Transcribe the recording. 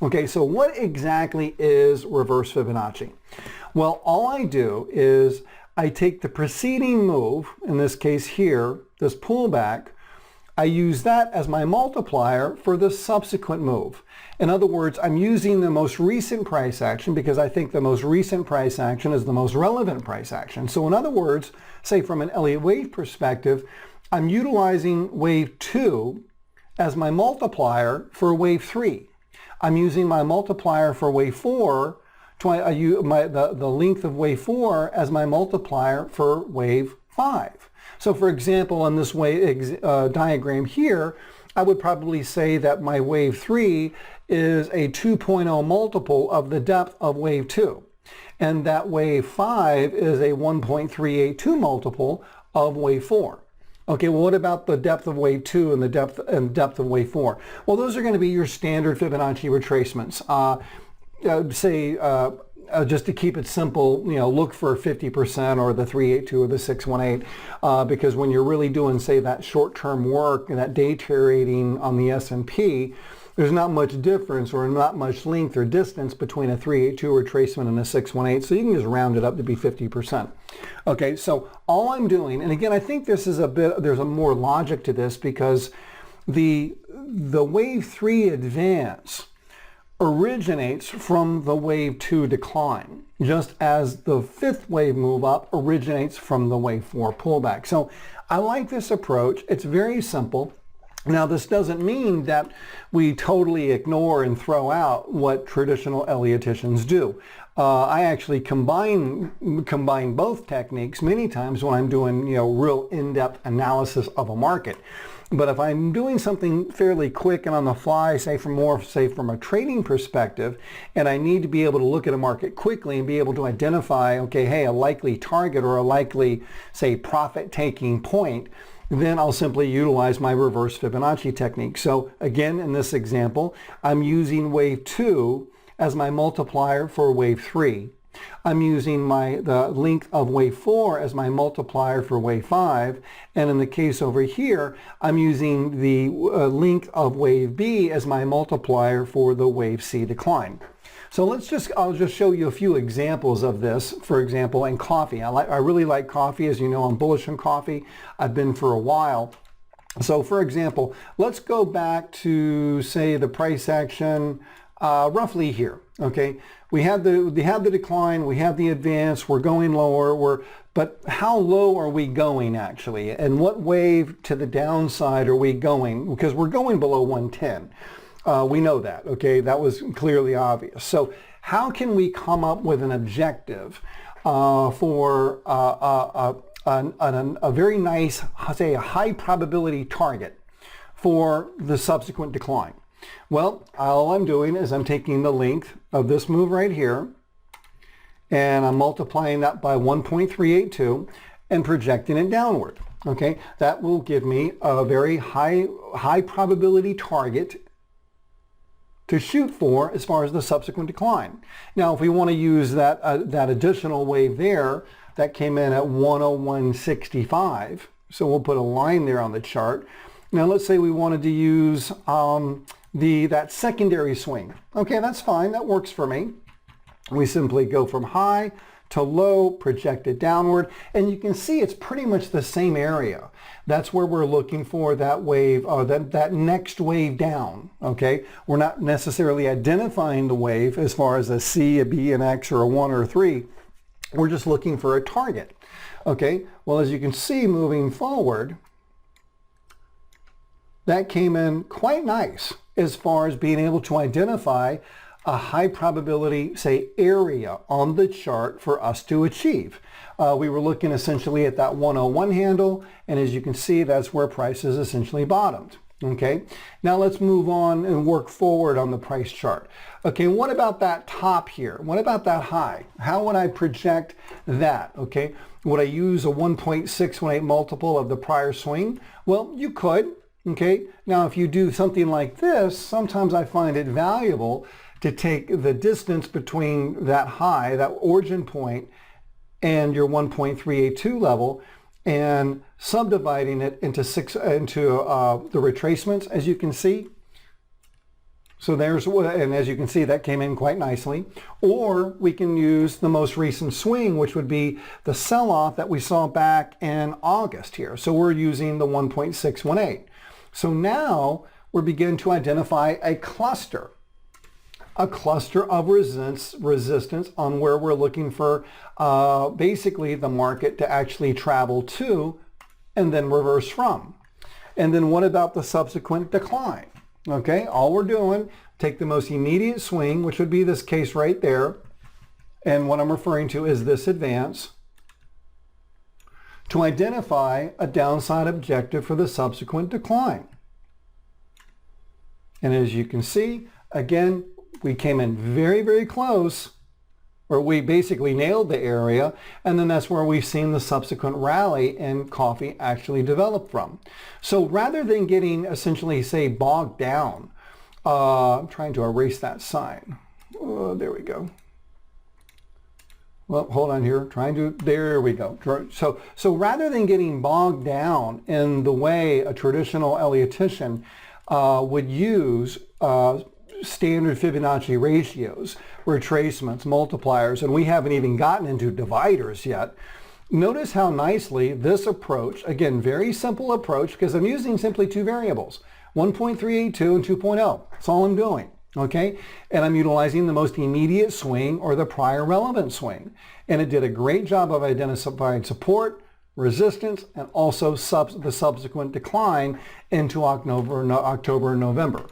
Okay, so what exactly is reverse Fibonacci? Well, all I do is I take the preceding move, in this case here, this pullback, I use that as my multiplier for the subsequent move. In other words, I'm using the most recent price action because I think the most recent price action is the most relevant price action. So in other words, say from an Elliott wave perspective, I'm utilizing wave 2 as my multiplier for wave 3. I'm using my multiplier for wave 4, the length of wave 4 as my multiplier for wave 5. So for example, on this diagram here, I would probably say that my wave 3 is a 2.0 multiple of the depth of wave 2. And that wave 5 is a 1.382 multiple of wave 4. Okay, well, what about the depth of wave 2 and the depth of wave 4? Well, those are going to be your standard Fibonacci retracements. Just to keep it simple, look for 50% or the 382 or the 618, because when you're really doing, say, that short-term work and that day trading on the S&P, there's not much difference or not much length or distance between a 382 retracement and a 618, so you can just round it up to be 50%. Okay, so all I'm doing, and again, I think this is there's a more logic to this because the wave 3 advance originates from the wave 2 decline, just as the 5th wave move up originates from the wave 4 pullback. So I like this approach. It's very simple. Now, this doesn't mean that we totally ignore and throw out what traditional Elliotticians do. I actually combine both techniques many times when I'm doing real in-depth analysis of a market. But if I'm doing something fairly quick and on the fly, say from a trading perspective, and I need to be able to look at a market quickly and be able to identify, okay, hey, a likely target or a likely, say, profit-taking point, then I'll simply utilize my reverse Fibonacci technique. So again, in this example, I'm using wave 2 as my multiplier for wave 3. I'm using the length of wave 4 as my multiplier for wave 5. And in the case over here, I'm using the length of wave B as my multiplier for the wave C decline. So I'll just show you a few examples of this. For example, in coffee. I really like coffee. As you know, I'm bullish on coffee. I've been for a while. So for example, let's go back to, say, the price action roughly here. Okay, we have the decline, we have the advance, we're going lower, but how low are we going actually? And what wave to the downside are we going? Because we're going below 110. We know that, okay? That was clearly obvious. So how can we come up with an objective for a very nice, say, a high probability target for the subsequent decline? Well, all I'm doing is I'm taking the length of this move right here, and I'm multiplying that by 1.382 and projecting it downward. Okay, that will give me a very high probability target to shoot for as far as the subsequent decline. Now, if we want to use that additional wave there, that came in at 101.65, so we'll put a line there on the chart. Now, let's say we wanted to use that secondary swing. Okay, that's fine. That works for me. We simply go from high to low, project it downward, and you can see it's pretty much the same area. That's where we're looking for that wave, that next wave down. Okay, we're not necessarily identifying the wave as far as a C, a B, an X, or a 1 or a 3. We're just looking for a target. Okay, well, as you can see moving forward, that came in quite nice as far as being able to identify a high probability, say, area on the chart for us to achieve. We were looking essentially at that 101 handle, and as you can see, that's where prices essentially bottomed. Okay, now let's move on and work forward on the price chart. Okay, what about that top here? What about that high? How would I project that? Okay, would I use a 1.618 multiple of the prior swing? Well, you could. Okay, now if you do something like this, sometimes I find it valuable to take the distance between that high, that origin point, and your 1.382 level, and subdividing it into the retracements, as you can see. So there's, and as you can see, that came in quite nicely. Or we can use the most recent swing, which would be the sell-off that we saw back in August here. So we're using the 1.618. So now we begin to identify a cluster of resistance on where we're looking for basically the market to actually travel to and then reverse from. And then what about the subsequent decline? Okay, all we're doing, take the most immediate swing, which would be this case right there, and what I'm referring to is this advance, to identify a downside objective for the subsequent decline. And as you can see, again, we came in very, very close, where we basically nailed the area, and then that's where we've seen the subsequent rally and coffee actually develop from. So rather than getting essentially, say, bogged down, I'm trying to erase that sign. Oh, there we go. Well, hold on here, there we go. So rather than getting bogged down in the way a traditional Elliotician would use standard Fibonacci ratios, retracements, multipliers, and we haven't even gotten into dividers yet. Notice how nicely this approach, again, very simple approach, because I'm using simply two variables, 1.382 and 2.0. That's all I'm doing, okay? And I'm utilizing the most immediate swing or the prior relevant swing. And it did a great job of identifying support, resistance, and also the subsequent decline into October and November.